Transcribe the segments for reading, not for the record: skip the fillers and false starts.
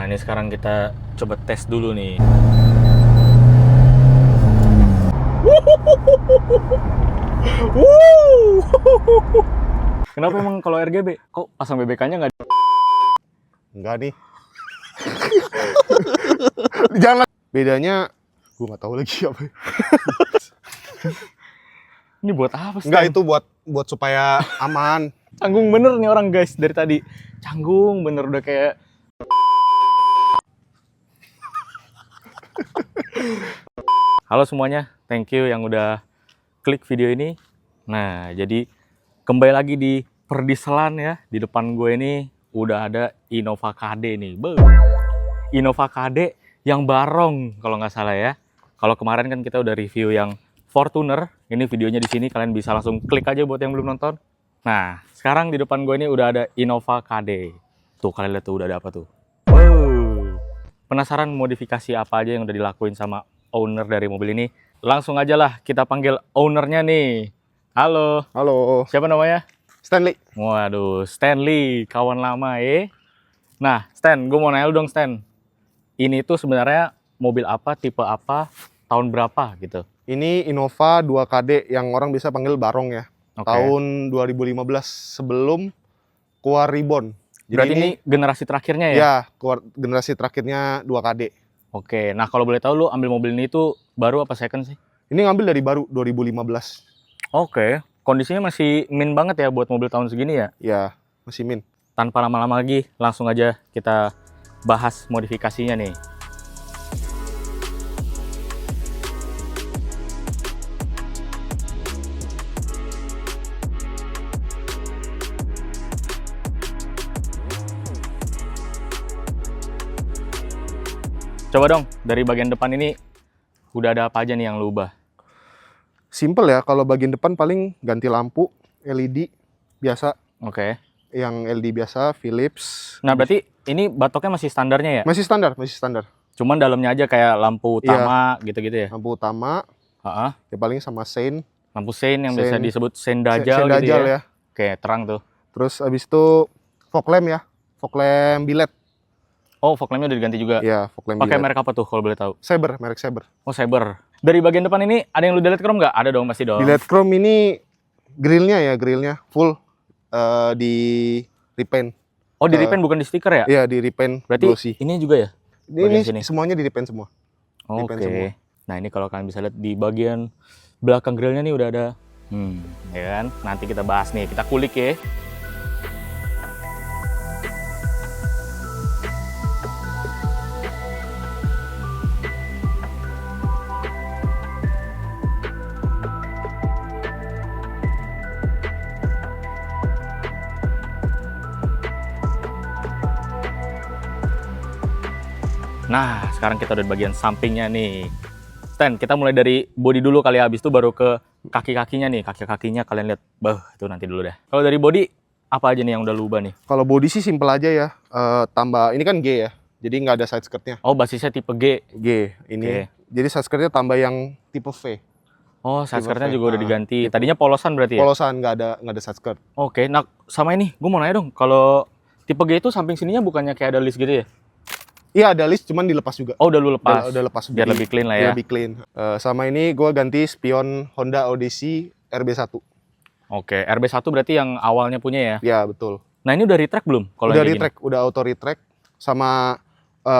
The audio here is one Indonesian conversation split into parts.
Nah, ini sekarang kita coba tes dulu nih. Kenapa emang kalau RGB? Kok pasang BBK-nya nggak? Enggak nih. Jangan. Bedanya, gue nggak tahu lagi apa. Ini buat apa sih? Enggak, itu buat supaya aman. Canggung bener nih orang guys dari tadi. Canggung bener udah kayak. Halo semuanya, thank you yang udah klik video ini. Nah, jadi kembali lagi di Perdiselan ya. Di depan gue ini udah ada Innova KD nih. Innova KD yang barong kalau nggak salah ya. Kalau kemarin kan kita udah review yang Fortuner. Ini videonya di sini, kalian bisa langsung klik aja buat yang belum nonton. Nah, sekarang di depan gue ini udah ada Innova KD. Tuh, kalian lihat tuh udah ada apa tuh. Penasaran modifikasi apa aja yang udah dilakuin sama owner dari mobil ini? Langsung aja lah kita panggil ownernya nih. Halo. Halo. Siapa namanya? Stanley. Waduh, Stanley, kawan lama ya. Nah, Stan, gue mau nanya lu dong Stan. Ini tuh sebenarnya mobil apa, tipe apa, tahun berapa gitu? Ini Innova 2KD yang orang bisa panggil Barong ya. Oke. Tahun 2015 sebelum keluar Reborn. Jadi Berarti ini generasi terakhirnya ya? Ya, keluar generasi terakhirnya 2KD. Oke, nah kalau boleh tahu lu ambil mobil ini tuh baru apa second sih? Ini ngambil dari baru 2015. Oke, kondisinya masih min banget ya buat mobil tahun segini ya? Ya, masih min. Tanpa lama-lama lagi, langsung aja kita bahas modifikasinya nih. Coba dong, dari bagian depan ini udah ada apa aja nih yang lu ubah? Simple ya, kalau bagian depan paling ganti lampu LED biasa. Oke. Yang LED biasa, Philips. Nah, berarti ini batoknya masih standarnya ya? Masih standar. Cuman dalamnya aja kayak lampu utama gitu-gitu ya? Lampu utama, Heeh. ya paling sama sein. Lampu sein yang Sein. biasa disebut sein Dajjal Sein gitu Dajjal ya? ya. Oke, terang tuh. Terus abis itu fog lamp ya, fog lamp biled. Oh, fog lampnya udah diganti juga? Iya, fog lamp Pakai biled. merek apa tuh kalau boleh tahu? Saber, merek Saber. Oh, Saber. Dari bagian depan ini ada yang lu delete chrome nggak? Ada dong, pasti dong. Biled chrome ini grillnya full di repaint. Oh, di repaint bukan di stiker ya? Iya, di repaint Berarti glossy. ini juga ya? Ini bagian sini? semuanya di repaint semua. Oke. Repaint semua. Nah, ini kalau kalian bisa lihat di bagian belakang grillnya nih udah ada. Ya kan? Nanti kita bahas nih, kita kulik ya. Nah, sekarang kita udah di bagian sampingnya nih. Stan, kita mulai dari body dulu kali ya, habis itu baru ke kaki-kakinya nih. Kaki-kakinya kalian lihat, itu nanti dulu deh. Kalau dari body, apa aja nih yang udah lu ubah nih? Kalau body sih simple aja ya. Tambah, ini kan G ya, jadi nggak ada side skirtnya. Oh, basisnya tipe G. G ini. Oke. Jadi side skirtnya tambah yang tipe V. Oh, side Tipe skirtnya V. juga udah Nah, diganti. tipe. Tadinya polosan berarti ya? Polosan, nggak ada side skirt. Oke, nah sama ini, gue mau nanya dong. Kalau tipe G itu samping sininya bukannya kayak ada list gitu ya? Iya, ada list, cuman dilepas juga. Oh, udah lu lepas? Udah lepas. Biar Jadi, lebih clean lah ya? biar lebih clean. Sama ini gue ganti spion Honda Odyssey RB1. Oke, RB1 berarti yang awalnya punya ya? Ya, betul. Nah, ini udah retrack belum? Kalau Udah yang kayak gini? retrack, udah auto retrack. Sama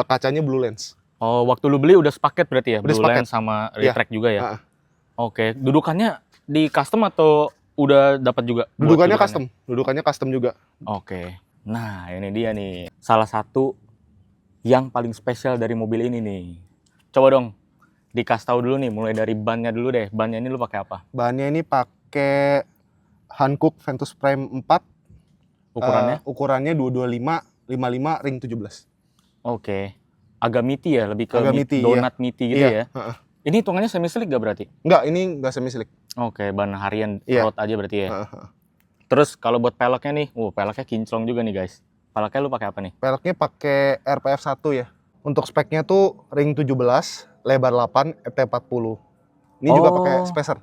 kacanya blue lens. Oh, waktu lu beli udah sepaket berarti ya? Udah Blue sepaket. lens sama Iya. retrack juga ya? Ah. Oke, dudukannya di custom atau udah dapat juga? buat Dudukannya custom juga. Oke, nah ini dia nih. Salah satu yang paling spesial dari mobil ini nih. Coba dong, dikasih tahu dulu nih, mulai dari bannya dulu deh. Bannya ini lu pakai apa? Bahannya ini pakai Hankook Ventus Prime 4. Ukurannya? Ukurannya 225 55 ring 17. Oke, agak meaty ya, lebih ke Agak meaty, donat meaty gitu Iya. ya. Ini hitungannya semi slick gak berarti? Enggak, ini enggak semi slick. Oke, ban harian Iya. road aja berarti ya. Terus kalau buat peleknya nih, peleknya kinclong juga nih guys. Peleknya lu pakai apa nih? Peleknya pakai RPF 1 ya. Untuk speknya tuh ring 17, lebar 8, FT40. Ini juga pakai spacer.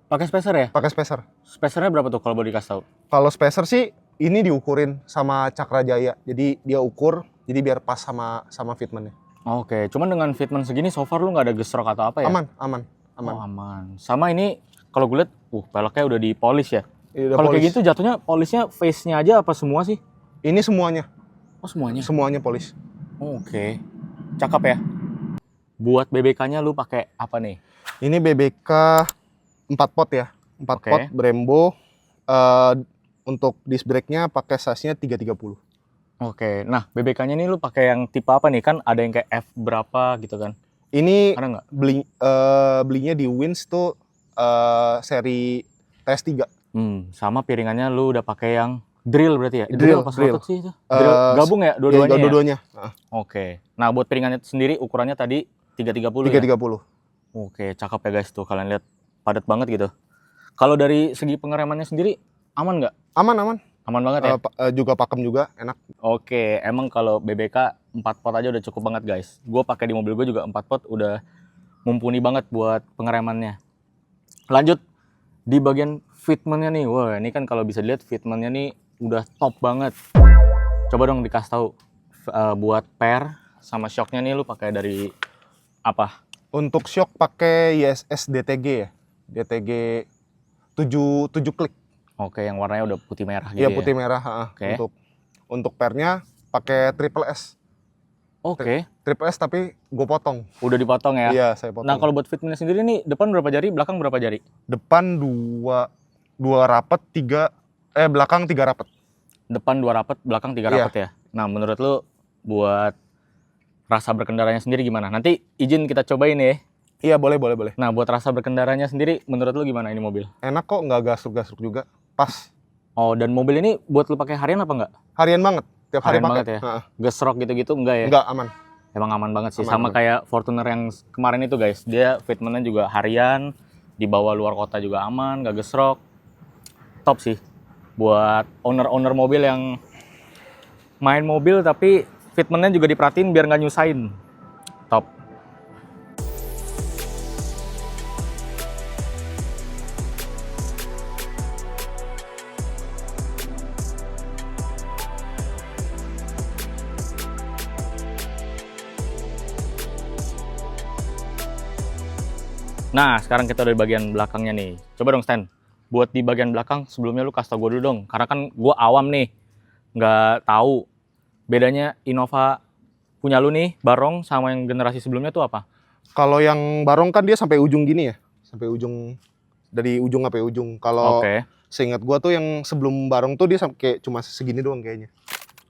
Pakai spacer ya? Pakai spacer. Spacernya berapa tuh kalau boleh dikasih tahu? Kalau spacer sih ini diukurin sama Cakra Jaya. Jadi dia ukur Jadi biar pas sama fitmentnya. Oke, cuman dengan fitment segini so far lu nggak ada gesrok atau apa ya? Aman. Oh, aman. Sama ini kalau gue lihat, peleknya udah di polish ya. Ini udah Kalau kayak polish. gitu jatuhnya polishnya face-nya aja apa semua sih? Ini semuanya. Oh, semuanya. Semuanya polish. Oke. Cakep ya. Buat BBK-nya lu pakai apa nih? Ini BBK 4 pot ya. 4 Oke. pot Brembo. Untuk disc brake-nya pakai size-nya 330. Oke. Nah, BBK-nya nih lu pakai yang tipe apa nih? Kan ada yang kayak F berapa gitu kan? Ini Ada nggak? belinya di Wins tuh seri TS3. Sama piringannya lu udah pakai yang drill berarti ya? Drill, apa drill. slotot sih itu? Drill gabung ya dua-duanya Iya, ya? dua-duanya. Oke. Nah, buat piringannya sendiri ukurannya tadi 330 ya? 330. Oke, cakep ya guys tuh. Kalian lihat padat banget gitu. Kalau dari segi pengeremannya sendiri aman nggak? Aman. Aman banget ya? Juga pakem juga, enak. Oke, emang kalau BBK 4 pot aja udah cukup banget guys. Gue pakai di mobil gue juga 4 pot udah mumpuni banget buat pengeremannya. Lanjut di bagian fitmentnya nih. Wah, ini kan kalau bisa dilihat fitmentnya nih udah top banget. Coba dong dikasih tahu buat per sama shocknya nih lu pakai dari apa? Untuk shock pakai ISS DTG ya. DTG 7 klik. Oke, yang warnanya udah putih merah gitu Iya, ya? putih merah. Oke. Untuk pernya pakai triple S. Oke, Triple S tapi gue potong. udah dipotong ya? Iya, saya potong. Nah, kalau buat fitmentnya sendiri nih, depan berapa jari, belakang berapa jari? Depan dua rapet, belakang 3 rapet. Depan 2 rapet, belakang 3 Iya. rapet ya? Nah, menurut lu buat rasa berkendaranya sendiri gimana? Nanti izin kita cobain ya. Iya, boleh. Nah, buat rasa berkendaranya sendiri, menurut lu gimana ini mobil? Enak kok, nggak gasruk-gasruk juga. Pas. Oh, dan mobil ini buat lu pakai harian apa enggak? Harian banget. Tiap hari Harian pakai. banget ya? Gesrok gitu-gitu enggak ya? Enggak, aman. Emang aman banget sih. Aman. Sama kayak Fortuner yang kemarin itu guys. Dia fitmentnya juga harian, dibawa luar kota juga aman, nggak gesrok. Top sih. Buat owner-owner mobil yang main mobil tapi fitmentnya juga diperhatiin biar nggak nyusahin. Top. Nah, sekarang kita udah di bagian belakangnya nih. Coba dong Stan, buat di bagian belakang sebelumnya lu kasih tau gue dulu dong. Karena kan gue awam nih, nggak tahu bedanya Innova punya lu nih, Barong sama yang generasi sebelumnya tuh apa? Kalau yang Barong kan dia sampai ujung gini ya. Sampai ujung, dari ujung sampai ujung. Kalau Oke. seingat gua tuh yang sebelum Barong tuh dia sampai cuma segini doang kayaknya.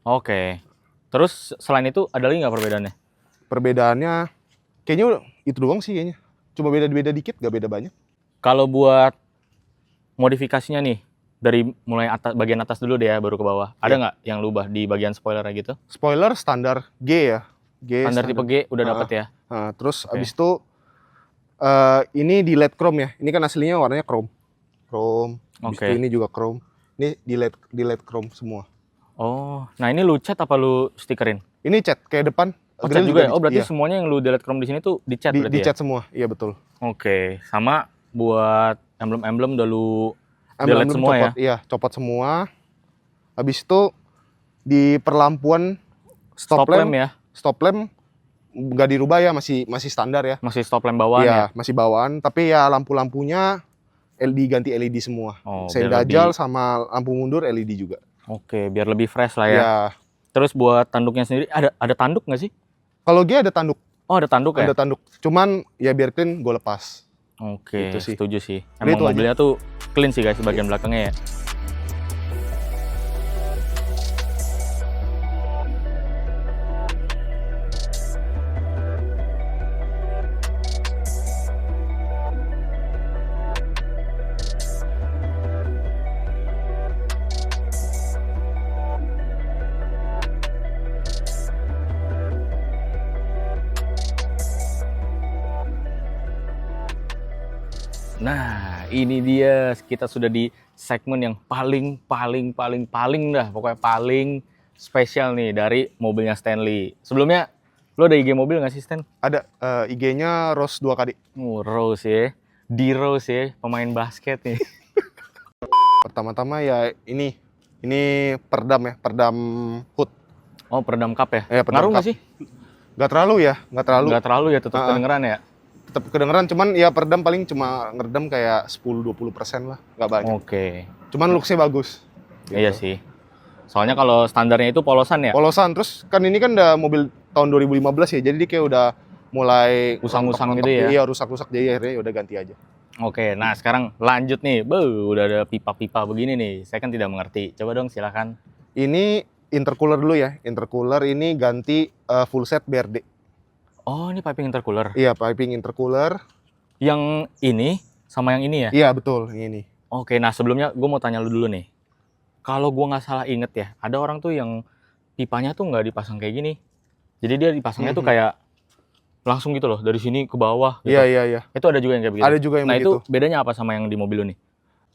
Oke. Terus selain itu ada lagi nggak perbedaannya? Perbedaannya kayaknya itu doang sih kayaknya. Cuma beda-beda dikit, gak beda banyak. Kalau buat modifikasinya nih, dari mulai atas, bagian atas dulu deh ya, baru ke bawah. Ada nggak yang lu ubah di bagian spoilernya gitu? Spoiler standar G ya. Standar tipe G udah dapet ya? Nah, terus Oke. abis itu ini di LED chrome ya. Ini kan aslinya warnanya chrome. Chrome. Abis Oke. itu ini juga chrome. Ini di LED chrome semua. Oh, nah ini lu cat apa lu stikerin? Ini cat kayak depan. Oh, grill cat juga ya? Oh, di- berarti iya, semuanya yang lu delete chrome di sini tuh dicat berarti di ya? cat semua. Iya betul. Oke, sama buat emblem-emblem udah lu Emblem delete semua copot, ya? Iya, copot semua. Habis itu di perlampuan stop lamp ya? stop lamp nggak dirubah ya, masih standar ya. Masih stop lamp bawaan ya? Iya, masih bawaan, tapi ya lampu-lampunya ganti LED semua. Oh, Sein biar dajal lebih- sama lampu mundur LED juga. Oke, biar lebih fresh lah ya. Ya. Terus buat tanduknya sendiri, ada tanduk nggak sih? Kalau G ada tanduk, Oh, ada tanduk ya? ada tanduk. Cuman ya biar clean gue lepas. Oke, Gitu sih. setuju sih. Udah Emang itu aja. mobilnya tuh clean sih guys di bagian belakangnya ya. Nah, ini dia, kita sudah di segmen yang paling dah, pokoknya paling spesial nih dari mobilnya Stanley. Sebelumnya, lo ada IG mobil nggak sih Stan? Ada IG-nya Rose 2KD. Rose ya, di Rose ya, pemain basket nih. Pertama-tama ya ini perdam ya, perdam hood. Oh, peredam kap ya? Peredam Ngaruh nggak kap. sih? Nggak terlalu ya, nggak terlalu. Nggak terlalu ya, tetap kedengeran ya? Tetap kedengeran, cuman ya peredam paling cuma ngeredam kayak 10-20% lah, nggak banyak. Oke. Cuman looks-nya bagus. Iya sih. Soalnya kalau standarnya itu polosan ya? Polosan, terus kan ini kan udah mobil tahun 2015 ya, jadi dia kayak udah mulai Usang-usang gitu rontok-rontok, ya? Iya, rusak-rusak, jadi akhirnya udah ganti aja. Oke, nah sekarang lanjut nih. Udah ada pipa-pipa begini nih. Saya kan tidak mengerti. Coba dong silakan. Ini intercooler dulu ya. Intercooler ini ganti full set BRD. Oh, ini piping intercooler. Iya, piping intercooler. Yang ini sama yang ini ya? Iya, betul, ini. Oke, nah sebelumnya gue mau tanya lu dulu nih. Kalau gue nggak salah inget ya, ada orang tuh yang pipanya tuh nggak dipasang kayak gini. Jadi dia dipasangnya tuh kayak langsung gitu loh, dari sini ke bawah gitu. Iya. Itu ada juga yang kayak begitu? Ada juga yang nah begitu. Itu bedanya apa sama yang di mobil lu nih?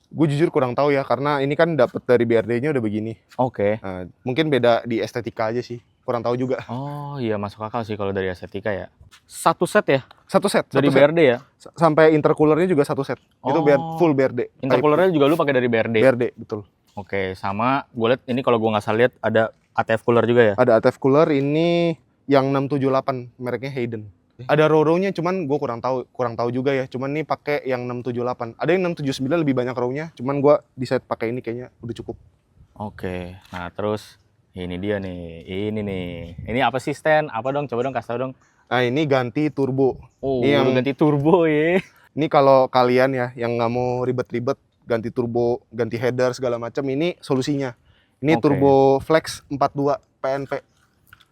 Gue jujur kurang tahu ya, karena ini kan dapet dari BRD-nya udah begini. Oke. Nah, mungkin beda di estetika aja sih, kurang tahu juga. Oh iya, masuk akal sih kalau dari estetika ya. Satu set ya? Satu set. Dari BRD ya? Sampai intercoolernya juga satu set. Itu full BRD. Intercoolernya juga lu pakai dari BRD? BRD, betul. Oke, sama gue lihat ini kalau gue nggak salah lihat ada ATF cooler juga ya? Ada ATF cooler, ini yang 678, mereknya Hayden. Ada row-nya, cuman gue kurang tahu juga ya. Cuman ini pakai yang 678. Ada yang 679 lebih banyak row-nya, cuman gue decide pakai ini kayaknya udah cukup. Oke, nah terus ini dia nih, ini nih. Ini apa sih stand? Apa dong? Coba dong kasih tau dong. Nah ini ganti turbo. Oh, ini yang ganti turbo ya. Ini kalau kalian ya yang nggak mau ribet-ribet ganti turbo, ganti header segala macam, ini solusinya. Ini Turbo Flex 42 PNP.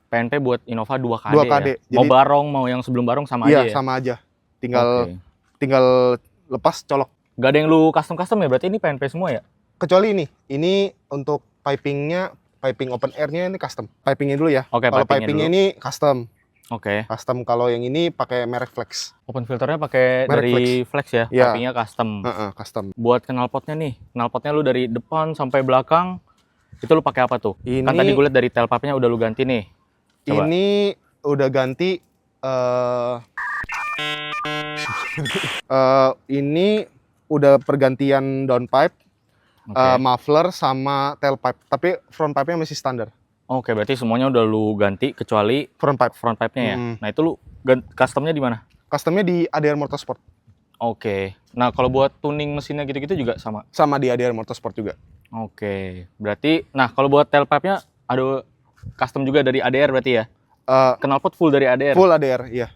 PNP buat Innova 2KD, 2KD. Ya? Mau barong, mau yang sebelum barong sama aja ya? Iya, sama aja. Tinggal lepas, colok. Gak ada yang lu custom-custom ya? Berarti ini PNP semua ya? Kecuali ini. Ini untuk pipingnya, piping open air-nya ini custom. Pipingnya dulu ya. Oke, kalau pipingnya ini custom. Oke. Custom, kalau yang ini pakai merek Flex. Open filternya pakai dari Flex ya? Iya. Pipingnya custom. Custom. Buat knalpotnya nih, knalpotnya lu dari depan sampai belakang, itu lu pakai apa tuh? Ini, kan tadi gue liat dari tailpipe-nya udah lu ganti nih. Coba. Ini udah ganti. Ini udah pergantian downpipe, muffler sama tailpipe. Tapi front pipe-nya masih standar. Oke, berarti semuanya udah lu ganti kecuali front pipe-nya ya. Nah, itu lu customnya di mana? Customnya di ADR Motorsport. Oke. Nah, kalau buat tuning mesinnya gitu-gitu juga sama? Sama di ADR Motorsport juga. Oke. Berarti, nah kalau buat tailpipe-nya ada custom juga dari ADR berarti ya? Knalpot full dari ADR? Full ADR, iya.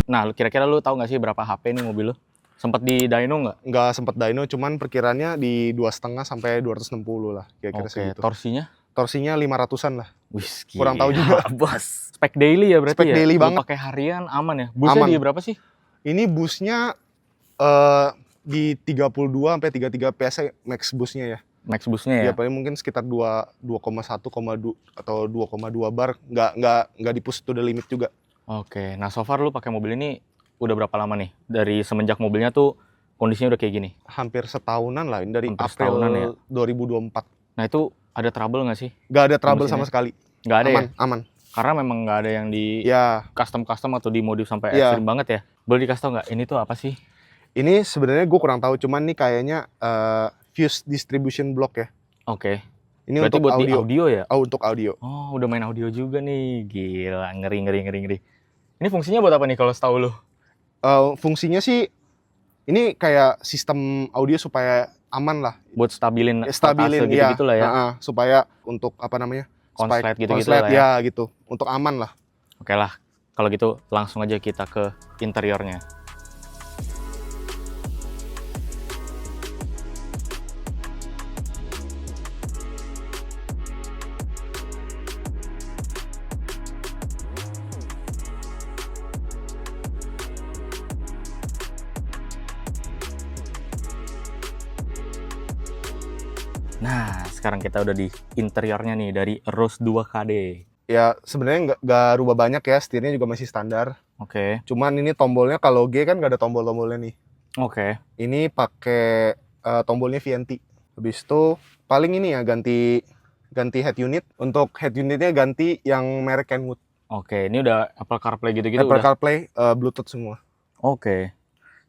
Nah, kira-kira lu tahu nggak sih berapa HP nih mobil lu? Sempet di dyno nggak? Nggak sempet dyno, cuman perkiraannya di 2,5 sampai 260 lah, kira-kira segitu. Torsinya? Torsinya 500-an lah. Wih, kurang tahu juga. Bos. Spek daily ya berarti ya? Spek daily banget. Pakai harian aman ya? Busnya di berapa sih? Ini busnya di 32 sampai 33 PS max busnya ya. Max busnya ya? Ya paling mungkin sekitar 2,1, atau 2,2 bar. Nggak di push to the limit juga. Oke, nah so far lu pakai mobil ini udah berapa lama nih? Dari semenjak mobilnya tuh kondisinya udah kayak gini? Hampir setahunan lah, dari April ya? 2024. Nah itu ada trouble nggak sih? Nggak ada trouble sama sekali. Nggak ada aman, ya? Aman. Karena memang nggak ada yang di custom atau dimodif sampai ekstrim banget ya? Boleh dikasih tau nggak, ini tuh apa sih? Ini sebenarnya gue kurang tahu, cuman nih kayaknya fuse distribution block ya. Oke. Ini berarti untuk buat audio ya? Untuk audio. Oh, udah main audio juga nih. Gila, ngeri. Ini fungsinya buat apa nih kalau setahu lu? Fungsinya sih ini kayak sistem audio supaya aman lah. Buat stabilin gitu lah ya. Supaya untuk apa namanya? Konslet gitu lah ya. Gitu. Untuk aman lah. Oke lah. Kalau gitu langsung aja kita ke interiornya. Nah, sekarang kita udah di interiornya nih dari Rose 2KD. Ya, sebenarnya nggak rubah banyak ya, setirnya juga masih standar. Oke. Cuman ini tombolnya, kalau G kan nggak ada tombol-tombolnya nih. Oke. Ini pakai tombolnya VNT. Habis itu paling ini ya ganti head unit. Untuk head unitnya ganti yang merek Kenwood. Oke, ini udah Apple CarPlay gitu-gitu Apple udah. CarPlay, Bluetooth semua. Oke.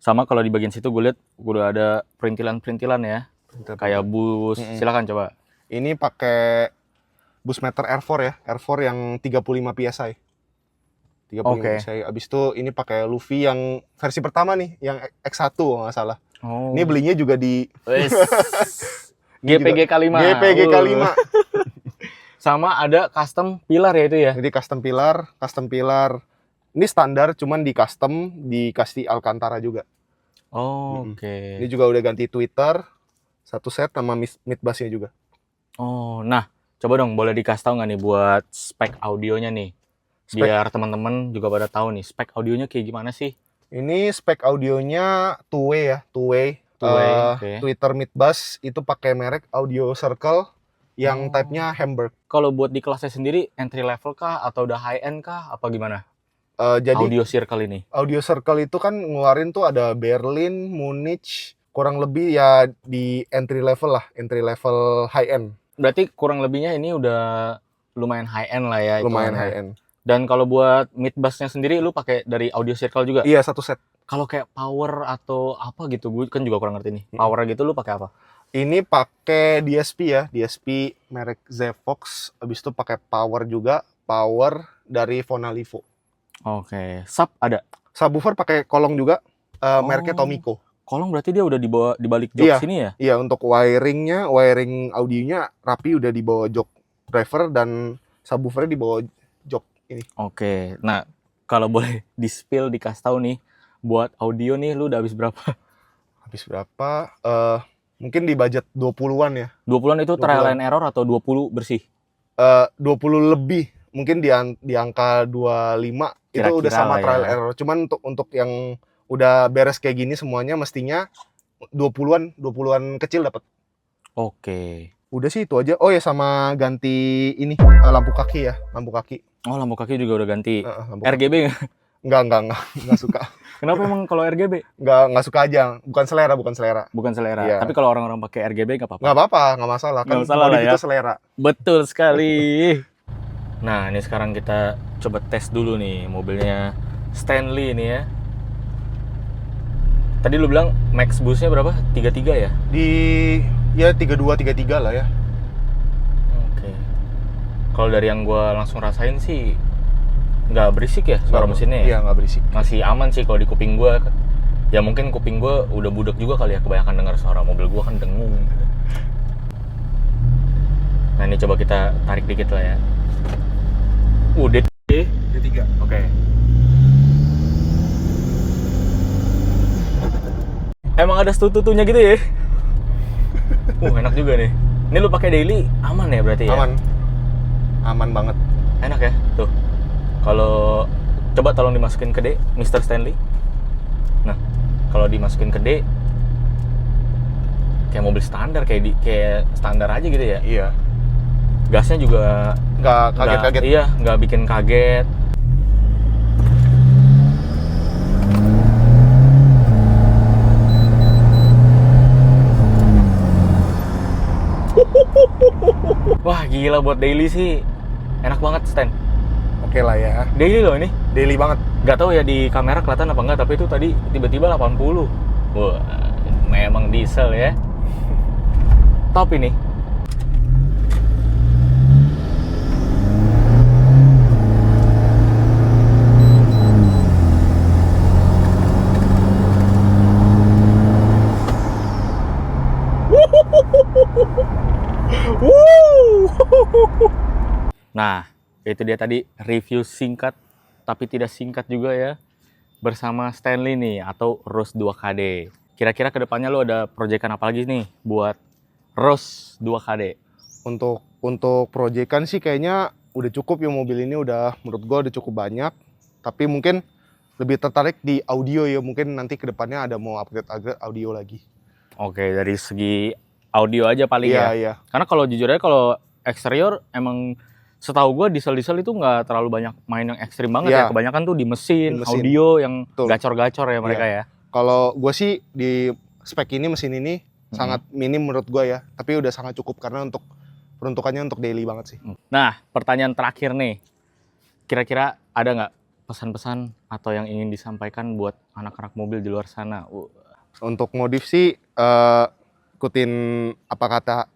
Sama kalau di bagian situ gue lihat udah ada perintilan-perintilan ya. Kayak bus. Silakan coba. Ini pakai Bushmeter R4 ya, R4 yang 35 PSI. 35 Oke. PSI. Abis itu ini pakai Luffy yang versi pertama nih, yang X1 kalau nggak salah. Oh. Ini belinya juga di Wes. Ini GPG juga K5. GPG K5. Sama ada custom pilar ya itu ya. Jadi custom pilar. Ini standar, cuman di custom dikasih Alcantara juga. Oh, oke. Ini juga udah ganti tweeter, satu set sama mid bassnya juga. Oh, nah coba dong boleh dikasih tahu nggak nih buat spek audionya nih, biar teman-teman juga pada tahu nih spek audionya kayak gimana sih? Ini spek audionya two-way ya, two-way. Oke. Tweeter mid bass itu pakai merek Audio Circle yang type-nya Hamburg. Kalau buat di kelasnya sendiri entry level kah atau udah high end kah apa gimana? Jadi Audio Circle ini. Audio Circle itu kan ngeluarin tuh ada Berlin, Munich, kurang lebih ya di entry level lah, entry level high end. Berarti kurang lebihnya ini udah lumayan high end lah ya. Lumayan hitungannya. high end. Dan kalau buat mid bassnya sendiri lu pakai dari Audio Circle juga? Iya, satu set. Kalau kayak power atau apa gitu, gue kan juga kurang ngerti nih. Power gitu lu pakai apa? Ini pakai DSP ya, DSP merek Zvox. Habis itu pakai power juga, power dari Fonalivo. Oke, sub ada. Subwoofer pakai kolong juga, mereknya Tomico. Kolong berarti dia udah dibawa di balik jok Iya. sini ya? Iya, untuk wiring audionya rapi, udah dibawa jok driver dan subwoofernya dibawa jok ini. Oke, nah kalau boleh di-spill, dikasih tahu nih, buat audio nih lu udah habis berapa? Habis berapa? Mungkin di budget 20-an ya. 20-an itu 20-an. trial and error atau 20 bersih? 20 lebih. Mungkin di angka 25 itu Kira-kira udah sama lah ya. trial error. Cuman untuk yang udah beres kayak gini semuanya mestinya 20-an kecil dapat. Oke. Udah sih itu aja. Oh ya, sama ganti ini lampu kaki ya, lampu kaki. Oh, lampu kaki juga udah ganti. Lampu RGB nggak? Enggak suka. Kenapa emang kalau RGB? Enggak suka aja. Bukan selera. Bukan selera. Iya. Tapi kalau orang-orang pakai RGB nggak apa-apa. Nggak apa-apa, nggak masalah. Kan Nggak masalah lah modif ya. itu selera. Betul sekali. Nah, ini sekarang kita coba tes dulu nih mobilnya Stanley ini ya. Tadi lu bilang max boost-nya berapa? 33 ya? Ya 32-33 lah ya. Oke. Kalau dari yang gua langsung rasain sih nggak berisik ya suara mesinnya ya? Iya, nggak berisik. Masih aman sih kalau di kuping gua. Ya mungkin kuping gua udah budek juga kali ya, kebanyakan dengar suara mobil gua kan dengung. Nah, ini coba kita tarik dikit lah ya. D3. Oke. Emang ada tutunya gitu ya? Enak juga nih. Ini lu pakai daily aman ya berarti ya? Aman banget. Enak ya? Tuh. Kalau coba tolong dimasukin ke D, Mr. Stanley. Nah, kalau dimasukin ke D kayak mobil standar, kayak standar aja gitu ya. Iya. Gasnya juga Nggak kaget-kaget. Iya, nggak bikin kaget. Wah, gila, buat daily sih enak banget, Stan. Oke lah ya. Daily loh ini. Daily banget. Nggak tahu ya di kamera kelihatan apa enggak, tapi itu tadi tiba-tiba 80. Wah, memang diesel ya. Top ini. Nah, itu dia tadi review singkat tapi tidak singkat juga ya bersama Stanley nih atau Rose 2KD. Kira-kira kedepannya lo ada proyekan apa lagi nih buat Rose 2KD? Untuk proyekan sih kayaknya udah cukup ya, mobil ini udah menurut gua udah cukup banyak. Tapi mungkin lebih tertarik di audio ya, mungkin nanti kedepannya ada mau upgrade audio lagi. Oke, dari segi audio aja paling ya. Iya. Karena kalau jujur aja kalau eksterior emang setahu gue diesel-diesel itu nggak terlalu banyak main yang ekstrim banget ya. Kebanyakan tuh di mesin, audio yang gacor-gacor ya mereka ya. Kalau gue sih di spek ini, mesin ini sangat minim menurut gue ya. Tapi udah sangat cukup karena untuk peruntukannya untuk daily banget sih. Nah, pertanyaan terakhir nih. kira-kira ada nggak pesan-pesan atau yang ingin disampaikan buat anak-anak mobil di luar sana? Untuk modif sih ikutin apa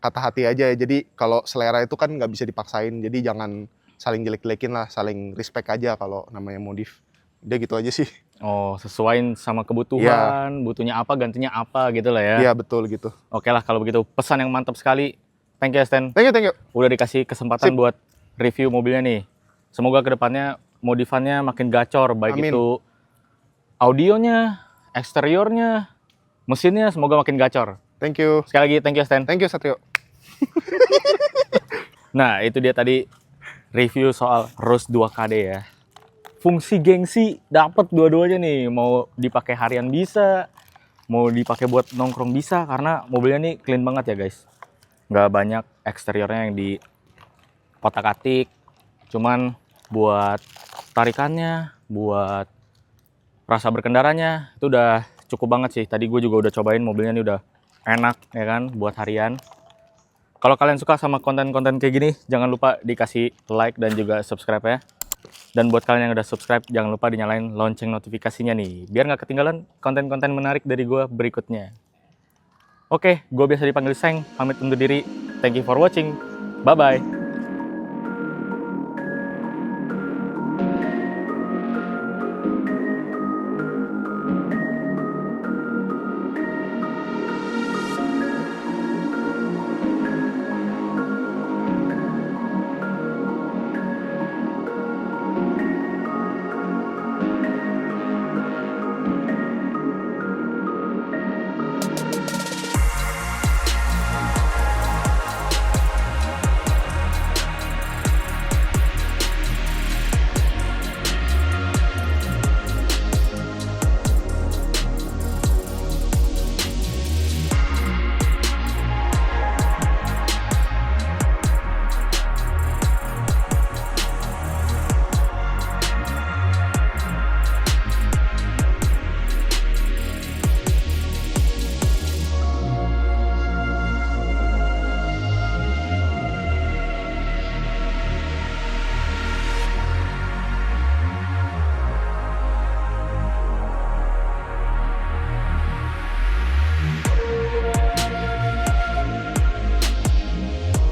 kata hati aja ya. Jadi kalau selera itu kan nggak bisa dipaksain. Jadi jangan saling jelek-jelekin lah, saling respect aja kalau namanya modif. Udah gitu aja sih. Oh, sesuaiin sama kebutuhan, butuhnya apa, gantinya apa gitu lah ya. Iya betul gitu. Oke lah kalau begitu, pesan yang mantap sekali. Thank you, Stan. Thank you. Udah dikasih kesempatan Sip. buat review mobilnya nih. Semoga kedepannya modifannya makin gacor, baik Amin. itu audionya, eksteriornya, mesinnya semoga makin gacor. Thank you. Sekali lagi thank you, Stan. Thank you Satrio. Nah, itu dia tadi review soal Rose 2KD ya. Fungsi gengsi dapat dua-duanya nih. Mau dipakai harian bisa, mau dipakai buat nongkrong bisa, karena mobilnya nih clean banget ya guys. Nggak banyak eksteriornya yang di otak-atik, cuman buat tarikannya, buat rasa berkendaranya itu udah cukup banget sih. Tadi gue juga udah cobain, mobilnya ini udah enak ya kan buat harian. Kalau kalian suka sama konten-konten kayak gini, jangan lupa dikasih like dan juga subscribe ya. Dan buat kalian yang udah subscribe, jangan lupa dinyalain lonceng notifikasinya nih, biar nggak ketinggalan konten-konten menarik dari gue berikutnya. Oke, gue biasa dipanggil Seng, pamit undur diri. Thank you for watching. Bye-bye.